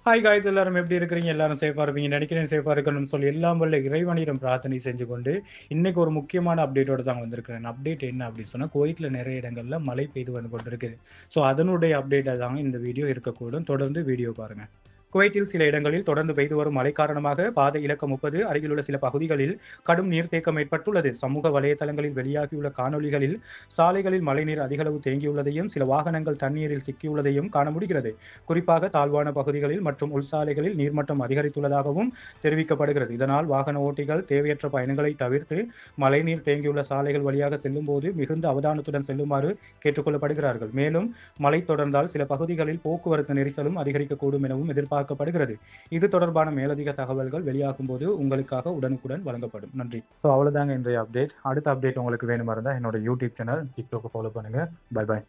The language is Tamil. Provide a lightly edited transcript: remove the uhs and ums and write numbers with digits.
ஹாய் காய்ஸ், எல்லாரும் எப்படி இருக்கிறீங்க? எல்லாரும் சேஃபா இருப்பீங்க நினைக்கிறேன். சேஃபா இருக்கணும்னு சொல்லி எல்லாம் வல்ல இறைவனிடம் பிரார்த்தனை செஞ்சு கொண்டு இன்னைக்கு ஒரு முக்கியமான அப்டேட்டோட தான் வந்திருக்கிறேன். அப்டேட் என்ன அப்படின்னு சொன்னா, குவைத்தில் நிறைய இடங்கள்ல மழை பெய்து வந்து கொண்டிருக்குது. ஸோ அதனுடைய அப்டேட்டை தான் இந்த வீடியோ இருக்கக்கூடும். தொடர்ந்து வீடியோ பாருங்க. குவைத்தில் சில இடங்களில் தொடர்ந்து பெய்து வரும் மழை காரணமாக பாதை இலக்கம் 30 அருகிலுள்ள சில பகுதிகளில் கடும் நீர்த்தேக்கம் ஏற்பட்டுள்ளது. சமூக வலைதளங்களில் வெளியாகியுள்ள காணொலிகளில் சாலைகளில் மழைநீர் அதிகளவு தேங்கியுள்ளதையும் சில வாகனங்கள் தண்ணீரில் சிக்கியுள்ளதையும் காண முடிகிறது. குறிப்பாக தாழ்வான பகுதிகளில் மற்றும் உள்சாலைகளில் நீர்மட்டம் அதிகரித்துள்ளதாகவும் தெரிவிக்கப்படுகிறது. இதனால் வாகன ஓட்டிகள் தேவையற்ற பயணங்களை தவிர்த்து மழைநீர் தேங்கியுள்ள சாலைகள் வழியாக செல்லும் போது மிகுந்த அவதானத்துடன் செல்லுமாறு கேட்டுக்கொள்ளப்படுகிறார்கள். மேலும் மழை தொடர்ந்தால் சில பகுதிகளில் போக்குவரத்து நெரிசலும் அதிகரிக்கக்கூடும் எனவும் எதிர்பார்க்கப்படுகிறது. இது தொடர்பான மேலதிக தகவல்கள் வெளியாகும் போது உங்களுக்காக உடனுக்குடன் வழங்கப்படும். நன்றி. ஸோ அவ்வளோதாங்க இன்றைய அப்டேட். அடுத்த அப்டேட் உங்களுக்கு வேணுமா இருந்தால் என்னோட யூடியூப் சேனல், டிக்டாக் ஃபாலோ பண்ணுங்க. Bye bye.